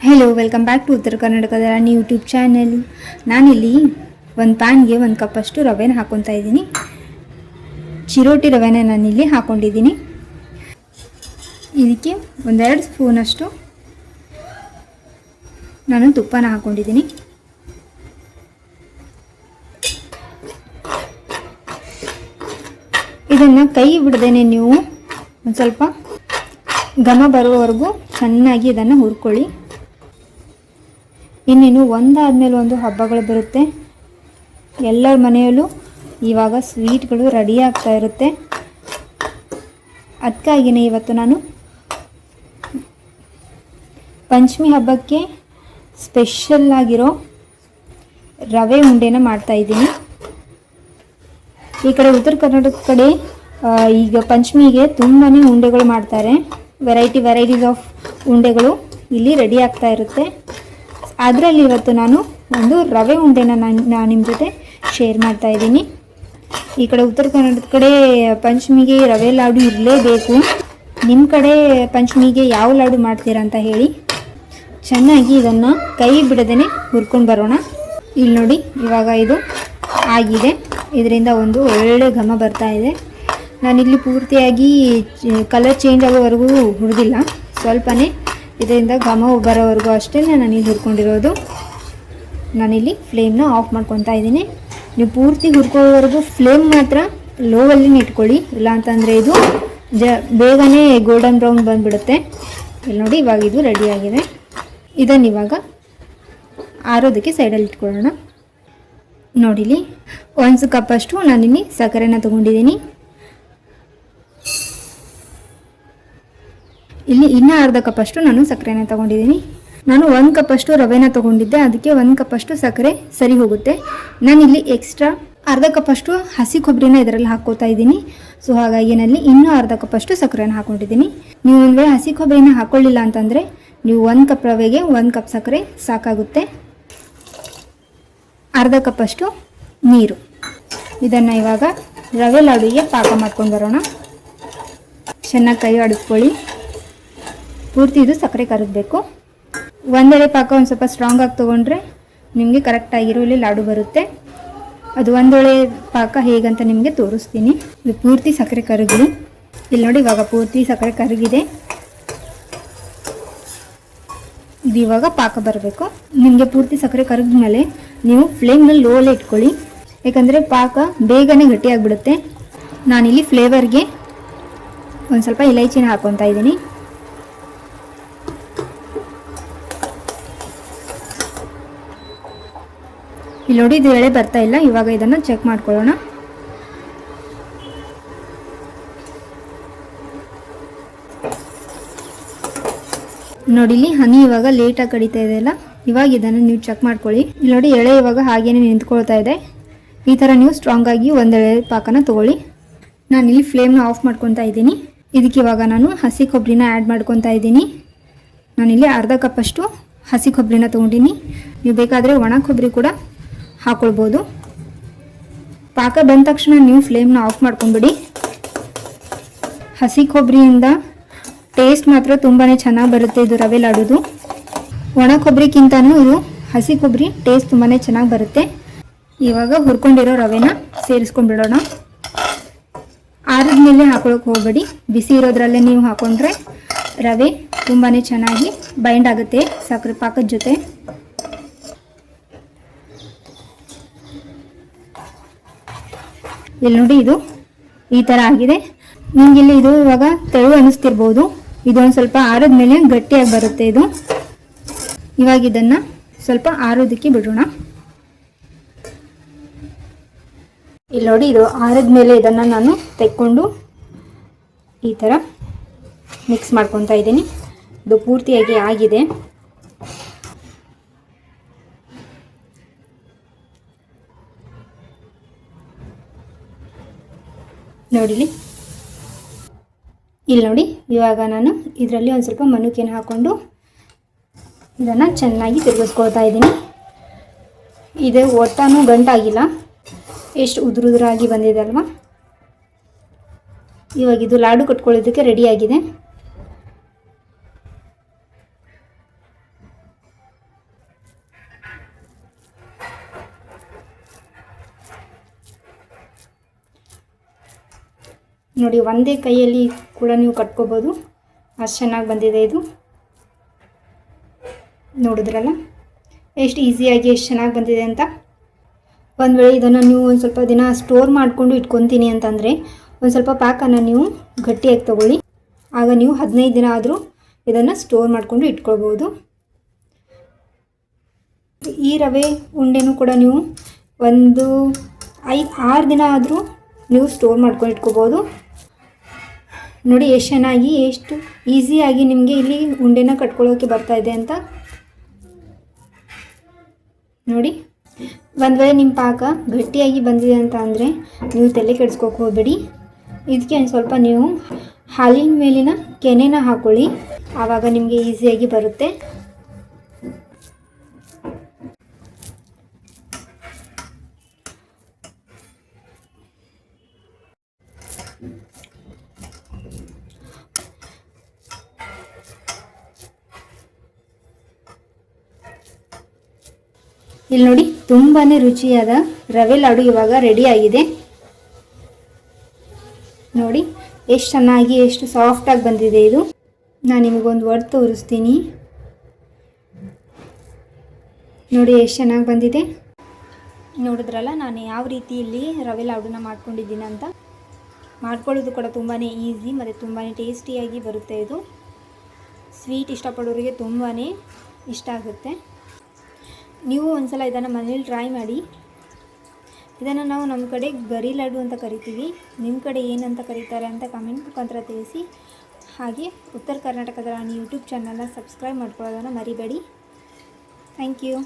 Hello welcome back to ಉತ್ತರ ಕರ್ನಾಟಕದ ರಾಣಿ YouTube channel. ನಾನಿಲ್ಲಿ ಒಂದು ಪ್ಯಾನ್ಗೆ 1 ಕಪ್ಪಷ್ಟು ರವೆನ ಹಾಕ್ಕೊತಾ ಇದ್ದೀನಿ. ಚಿರೋಟಿ ರವೆನ ನಾನಿಲ್ಲಿ ಹಾಕ್ಕೊಂಡಿದ್ದೀನಿ. ಇದಕ್ಕೆ 1-2 ಸ್ಪೂನಷ್ಟು ನಾನು ತುಪ್ಪನ ಹಾಕ್ಕೊಂಡಿದ್ದೀನಿ. ಇದನ್ನು ಕೈ ಬಿಡದೇನೆ ನೀವು ಒಂದು ಸ್ವಲ್ಪ ಘಮ ಬರುವವರೆಗೂ ಚೆನ್ನಾಗಿ ಇದನ್ನು ಹುರ್ಕೊಳ್ಳಿ. ಇನ್ನೇನು ಒಂದಾದ್ಮೇಲೆ ಒಂದು ಹಬ್ಬಗಳು ಬರುತ್ತೆ. ಎಲ್ಲರ ಮನೆಯಲ್ಲೂ ಇವಾಗ ಸ್ವೀಟ್ಗಳು ರೆಡಿ ಆಗ್ತಾ ಇರುತ್ತೆ. ಅದಕ್ಕಾಗಿಯೇ ಇವತ್ತು ನಾನು ಪಂಚಮಿ ಹಬ್ಬಕ್ಕೆ ಸ್ಪೆಷಲ್ ಆಗಿರೋ ರವೆ ಉಂಡೆನ ಮಾಡ್ತಾ ಇದ್ದೀನಿ. ಈ ಕಡೆ ಉತ್ತರ ಕರ್ನಾಟಕ ಕಡೆ ಈಗ ಪಂಚಮಿಗೆ ತುಂಬಾ ಉಂಡೆಗಳು ಮಾಡ್ತಾರೆ. ವೆರೈಟೀಸ್ ಆಫ್ ಉಂಡೆಗಳು ಇಲ್ಲಿ ರೆಡಿ ಆಗ್ತಾ ಇರುತ್ತೆ. ಅದರಲ್ಲಿ ಇವತ್ತು ನಾನು ಒಂದು ರವೆ ಉಂಡೆನ ನಾನು ನಿಮ್ಮ ಜೊತೆ ಶೇರ್ ಮಾಡ್ತಾ ಇದ್ದೀನಿ. ಈ ಕಡೆ ಉತ್ತರ ಕರ್ನಾಟಕ ಕಡೆ ಪಂಚಮಿಗೆ ರವೆ ಲಾಡು ಇರಲೇಬೇಕು. ನಿಮ್ಮ ಕಡೆ ಪಂಚಮಿಗೆ ಯಾವ ಲಾಡು ಮಾಡ್ತೀರಾ ಅಂತ ಹೇಳಿ. ಚೆನ್ನಾಗಿ ಇದನ್ನು ಕೈ ಬಿಡದೇ ಹುರ್ಕೊಂಡು ಬರೋಣ. ಇಲ್ಲಿ ನೋಡಿ, ಇವಾಗ ಇದು ಆಗಿದೆ. ಇದರಿಂದ ಒಂದು ಒಳ್ಳೆ ಘಮ ಬರ್ತಾ ಇದೆ. ನಾನಿಲ್ಲಿ ಪೂರ್ತಿಯಾಗಿ ಕಲರ್ ಚೇಂಜ್ ಆಗೋವರೆಗೂ ಹುರಿದಿಲ್ಲ, ಸ್ವಲ್ಪನೇ ಇದರಿಂದ ಘಮ ಬರೋವರೆಗೂ ಅಷ್ಟೇ ನಾನಿಲ್ಲಿ ಹುರ್ಕೊಂಡಿರೋದು. ನಾನಿಲ್ಲಿ ಫ್ಲೇಮ್ನ ಆಫ್ ಮಾಡ್ಕೊತಾ ಇದ್ದೀನಿ. ನೀವು ಪೂರ್ತಿ ಹುರ್ಕೊಳ್ಳೋವರೆಗೂ ಫ್ಲೇಮ್ ಮಾತ್ರ ಲೋವಲ್ಲಿ ಇಟ್ಕೊಳ್ಳಿ, ಇಲ್ಲಾಂತಂದರೆ ಇದು ಬೇಗನೆ ಗೋಲ್ಡನ್ ಬ್ರೌನ್ ಬಂದುಬಿಡುತ್ತೆ. ಇಲ್ಲಿ ನೋಡಿ, ಇವಾಗ ಇದು ರೆಡಿಯಾಗಿದೆ. ಇದನ್ನು ಇವಾಗ ಆರೋದಕ್ಕೆ ಸೈಡಲ್ಲಿ ಇಟ್ಕೊಳ್ಳೋಣ. ನೋಡಿಲಿ, 1 ಕಪ್ಪಷ್ಟು ನಾನಿಲ್ಲಿ ಸಕ್ಕರೆನ ತೊಗೊಂಡಿದ್ದೀನಿ. ಇಲ್ಲಿ ಇನ್ನೂ ಅರ್ಧ ಕಪ್ಪಷ್ಟು ನಾನು ಸಕ್ಕರೆನ ತೊಗೊಂಡಿದ್ದೀನಿ. ನಾನು 1 ಕಪ್ಪಷ್ಟು ರವೆನ ತೊಗೊಂಡಿದ್ದೆ, ಅದಕ್ಕೆ 1 ಕಪ್ಪಷ್ಟು ಸಕ್ಕರೆ ಸರಿ ಹೋಗುತ್ತೆ. ನಾನಿಲ್ಲಿ ಎಕ್ಸ್ಟ್ರಾ ಅರ್ಧ ಕಪ್ಪಷ್ಟು ಹಸಿ ಕೊಬ್ಬರಿನ ಇದರಲ್ಲಿ ಹಾಕ್ಕೋತಾ ಇದ್ದೀನಿ. ಸೊ ಹಾಗಾಗಿ ನಾನಲ್ಲಿ ಇನ್ನೂ ಅರ್ಧ ಕಪ್ಪಷ್ಟು ಸಕ್ಕರೆನ ಹಾಕ್ಕೊಂಡಿದ್ದೀನಿ. ನೀವು ಒಂದು ವೇಳೆ ಹಸಿ ಕೊಬ್ಬರಿನ ಹಾಕ್ಕೊಳ್ಳಿಲ್ಲ ಅಂತಂದರೆ ನೀವು 1 ಕಪ್ ರವೆಗೆ 1 ಕಪ್ ಸಕ್ಕರೆ ಸಾಕಾಗುತ್ತೆ. ಅರ್ಧ ಕಪ್ಪಷ್ಟು ನೀರು. ಇದನ್ನು ಇವಾಗ ರವೆ ಲಾಡುಗೆ ಪಾಕ ಮಾಡ್ಕೊಂಡು ಬರೋಣ. ಚೆನ್ನಾಗಿ ಕೈ ಆಡಿಸ್ಕೊಳ್ಳಿ. ಪೂರ್ತಿ ಇದು ಸಕ್ಕರೆ ಕರಗಬೇಕು. ಒಂದೆಳೆ ಪಾಕ ಒಂದು ಸ್ವಲ್ಪ ಸ್ಟ್ರಾಂಗ್ ಆಗಿ ತೊಗೊಂಡ್ರೆ ನಿಮಗೆ ಕರೆಕ್ಟಾಗಿರೋ ಇಲ್ಲಿ ಲಾಡು ಬರುತ್ತೆ. ಅದು ಒಂದೊಳೆ ಪಾಕ ಹೇಗಂತ ನಿಮಗೆ ತೋರಿಸ್ತೀನಿ. ಇದು ಪೂರ್ತಿ ಸಕ್ಕರೆ ಕರಗಲಿ. ಇಲ್ಲಿ ನೋಡಿ, ಇವಾಗ ಪೂರ್ತಿ ಸಕ್ಕರೆ ಕರಗಿದೆ. ಇದು ಇವಾಗ ಪಾಕ ಬರಬೇಕು. ನಿಮಗೆ ಪೂರ್ತಿ ಸಕ್ಕರೆ ಕರಗಿದ ಮೇಲೆ ನೀವು ಫ್ಲೇಮ್ನಲ್ಲಿ ಲೋವಲ್ಲೇ ಇಟ್ಕೊಳ್ಳಿ, ಯಾಕಂದರೆ ಪಾಕ ಬೇಗನೆ ಗಟ್ಟಿಯಾಗಿಬಿಡುತ್ತೆ. ನಾನಿಲ್ಲಿ ಫ್ಲೇವರ್ಗೆ ಒಂದು ಸ್ವಲ್ಪ ಇಲೈಚಿನ ಹಾಕ್ಕೊತಾ ಇದ್ದೀನಿ. ಇಲ್ಲಿ ನೋಡಿ, ಇದು ಎಳೆ ಬರ್ತಾ ಇಲ್ಲ. ಇವಾಗ ಇದನ್ನು ಚೆಕ್ ಮಾಡ್ಕೊಳ್ಳೋಣ. ನೋಡಿಲಿ, ಹನಿ ಇವಾಗ ಲೇಟಾಗಿ ಕಡಿತಾ ಇದೆ ಅಲ್ಲ, ಇವಾಗ ಇದನ್ನು ನೀವು ಚೆಕ್ ಮಾಡ್ಕೊಳ್ಳಿ. ಇಲ್ಲಿ ನೋಡಿ, ಎಳೆ ಇವಾಗ ಹಾಗೇನೆ ನಿಂತ್ಕೊಳ್ತಾ ಇದೆ. ಈ ಥರ ನೀವು ಸ್ಟ್ರಾಂಗ್ ಆಗಿ ಒಂದೆಳೆ ಪಾಕನ ತೊಗೊಳ್ಳಿ. ನಾನಿಲ್ಲಿ ಫ್ಲೇಮ್ನ ಆಫ್ ಮಾಡ್ಕೊತಾ ಇದ್ದೀನಿ. ಇದಕ್ಕೆ ಇವಾಗ ನಾನು ಹಸಿ ಕೊಬ್ಬರಿನ ಆ್ಯಡ್ ಮಾಡ್ಕೊತಾ ಇದ್ದೀನಿ. ನಾನಿಲ್ಲಿ ಅರ್ಧ ಕಪ್ಪಷ್ಟು ಹಸಿ ಕೊಬ್ಬರಿನ ತೊಗೊಂಡಿನಿ. ನೀವು ಬೇಕಾದರೆ ಒಣ ಕೊಬ್ಬರಿ ಕೂಡ ಹಾಕ್ಕೊಳ್ಬೋದು. ಪಾಕ ಬಂದ ತಕ್ಷಣ ನೀವು ಫ್ಲೇಮ್ನ ಆಫ್ ಮಾಡ್ಕೊಂಬಿಡಿ. ಹಸಿ ಕೊಬ್ಬರಿಯಿಂದ ಟೇಸ್ಟ್ ಮಾತ್ರ ತುಂಬಾ ಚೆನ್ನಾಗಿ ಬರುತ್ತೆ ಇದು ರವೆ ಲಾಡುದು. ಒಣ ಕೊಬ್ಬರಿಗಿಂತನೂ ಇದು ಹಸಿ ಕೊಬ್ಬರಿ ಟೇಸ್ಟ್ ತುಂಬಾ ಚೆನ್ನಾಗಿ ಬರುತ್ತೆ. ಇವಾಗ ಹುರ್ಕೊಂಡಿರೋ ರವೆನ ಸೇರಿಸ್ಕೊಂಡ್ಬಿಡೋಣ. ಆರಿದ ಮೇಲೆ ಹಾಕೊಳ್ಳೋಕೆ ಹೋಗಬೇಡಿ, ಬಿಸಿ ಇರೋದ್ರಲ್ಲೇ ನೀವು ಹಾಕೊಂಡ್ರೆ ರವೆ ತುಂಬಾ ಚೆನ್ನಾಗಿ ಬೈಂಡ್ ಆಗುತ್ತೆ ಸಕ್ಕರೆ ಪಾಕದ ಜೊತೆ. ಇಲ್ಲಿ ನೋಡಿ, ಇದು ಈ ಥರ ಆಗಿದೆ. ನಿಮಗಿಲ್ಲಿ ಇದು ಇವಾಗ ತೆಳು ಅನ್ನಿಸ್ತಿರ್ಬೋದು. ಇದೊಂದು ಸ್ವಲ್ಪ ಆರಿದ ಮೇಲೆ ಗಟ್ಟಿಯಾಗಿ ಬರುತ್ತೆ ಇದು. ಇವಾಗ ಇದನ್ನು ಸ್ವಲ್ಪ ಆರೋದಕ್ಕೆ ಬಿಡೋಣ. ಇಲ್ಲಿ ನೋಡಿ, ಇದು ಆರಿದ ಮೇಲೆ ಇದನ್ನು ನಾನು ತೆಕ್ಕೊಂಡು ಈ ಥರ ಮಿಕ್ಸ್ ಮಾಡ್ಕೊತಾ ಇದ್ದೀನಿ. ಇದು ಪೂರ್ತಿಯಾಗಿ ಆಗಿದೆ. ನೋಡಿಲಿ, ಇಲ್ಲಿ ನೋಡಿ, ಇವಾಗ ನಾನು ಇದರಲ್ಲಿ ಒಂದು ಸ್ವಲ್ಪ ಮನುಕೆನ ಹಾಕ್ಕೊಂಡು ಇದನ್ನು ಚೆನ್ನಾಗಿ ತಿರುಗಿಸ್ಕೊಳ್ತಾ ಇದ್ದೀನಿ. ಇದು ಒಟ್ಟಾನು ಗಂಟಾಗಿಲ್ಲ, ಎಷ್ಟು ಉದುರಾಗಿ ಬಂದಿದೆ ಅಲ್ವಾ. ಇವಾಗ ಇದು ಲಾಡು ಕಟ್ಕೊಳ್ಳೋದಕ್ಕೆ ರೆಡಿಯಾಗಿದೆ. ನೋಡಿ ಒಂದೇ ಕೈಯಲ್ಲಿ ಕೂಡ ನೀವು ಕಟ್ಕೋಬೋದು, ಅಷ್ಟು ಚೆನ್ನಾಗಿ ಬಂದಿದೆ ಇದು. ನೋಡಿದ್ರಲ್ಲ ಎಷ್ಟು ಈಸಿಯಾಗಿ ಎಷ್ಟು ಚೆನ್ನಾಗಿ ಬಂದಿದೆ ಅಂತ. ಒಂದು ವೇಳೆ ಇದನ್ನು ನೀವು ಒಂದು ಸ್ವಲ್ಪ ದಿನ ಸ್ಟೋರ್ ಮಾಡಿಕೊಂಡು ಇಟ್ಕೊತೀನಿ ಅಂತಂದರೆ ಒಂದು ಸ್ವಲ್ಪ ಪ್ಯಾಕನ್ನು ನೀವು ಗಟ್ಟಿಯಾಗಿ ತೊಗೊಳ್ಳಿ. ಆಗ ನೀವು 15 ದಿನ ಆದರೂ ಇದನ್ನು ಸ್ಟೋರ್ ಮಾಡಿಕೊಂಡು ಇಟ್ಕೊಳ್ಬೋದು. ಈ ರವೆ ಉಂಡೆನೂ ಕೂಡ ನೀವು ಒಂದು 5-6 ದಿನ ಆದರೂ ನೀವು ಸ್ಟೋರ್ ಮಾಡ್ಕೊಂಡು ಇಟ್ಕೋಬೋದು. ನೋಡಿ ಎಷ್ಟು ಚೆನ್ನಾಗಿ ಎಷ್ಟು ಈಸಿಯಾಗಿ ನಿಮಗೆ ಇಲ್ಲಿ ಉಂಡೆನ ಕಟ್ಕೊಳ್ಳೋಕ್ಕೆ ಬರ್ತಾಯಿದೆ ಅಂತ. ನೋಡಿ, ಒಂದು ವೇಳೆ ನಿಮ್ಮ ಪಾಕ ಗಟ್ಟಿಯಾಗಿ ಬಂದಿದೆ ಅಂತ ಅಂದರೆ ನೀವು ತಲೆ ಕೆಡಿಸ್ಕೋಕೆ ಹೋಗಬೇಡಿ. ಇದಕ್ಕೆ ಒಂದು ಸ್ವಲ್ಪ ನೀವು ಹಾಲಿನ ಮೇಲಿನ ಕೆನೆನ ಹಾಕ್ಕೊಳ್ಳಿ, ಆವಾಗ ನಿಮಗೆ ಈಸಿಯಾಗಿ ಬರುತ್ತೆ. ಇಲ್ಲಿ ನೋಡಿ, ತುಂಬಾ ರುಚಿಯಾದ ರವೆ ಲಾಡು ಇವಾಗ ರೆಡಿ ಆಗಿದೆ. ನೋಡಿ ಎಷ್ಟು ಚೆನ್ನಾಗಿ ಎಷ್ಟು ಸಾಫ್ಟಾಗಿ ಬಂದಿದೆ ಇದು. ನಾನು ನಿಮಗೊಂದು ಒಡೆದು ತೋರಿಸ್ತೀನಿ. ನೋಡಿ ಎಷ್ಟು ಚೆನ್ನಾಗಿ ಬಂದಿದೆ. ನೋಡಿದ್ರಲ್ಲ ನಾನು ಯಾವ ರೀತಿ ಇಲ್ಲಿ ರವೆ ಲಾಡುನ ಮಾಡ್ಕೊಂಡಿದ್ದೀನಿ ಅಂತ. ಮಾಡ್ಕೊಳ್ಳೋದು ಕೂಡ ತುಂಬಾ ಈಸಿ ಮತ್ತು ತುಂಬಾ ಟೇಸ್ಟಿಯಾಗಿ ಬರುತ್ತೆ ಇದು. ಸ್ವೀಟ್ ಇಷ್ಟಪಡೋರಿಗೆ ತುಂಬಾ ಇಷ್ಟ ಆಗುತ್ತೆ. ನೀವು ಒಂದ್ಸಲ ಇದನ್ನು ಮನೇಲಿ ಟ್ರೈ ಮಾಡಿ. ಇದನ್ನು ನಾವು ನಮ್ಮ ಕಡೆ ಗರಿ ಲಾಡು ಅಂತ ಕರಿತೀವಿ. ನಿಮ್ಮ ಕಡೆ ಏನಂತ ಕರೀತಾರೆ ಅಂತ ಕಮೆಂಟ್ ಮುಖಾಂತರ ತಿಳಿಸಿ. ಹಾಗೆ ಉತ್ತರ ಕರ್ನಾಟಕದ ಯೂಟ್ಯೂಬ್ ಚಾನಲ್ನ ಸಬ್ಸ್ಕ್ರೈಬ್ ಮಾಡ್ಕೊಳ್ಳೋದನ್ನು ಮರಿಬೇಡಿ. Thank you.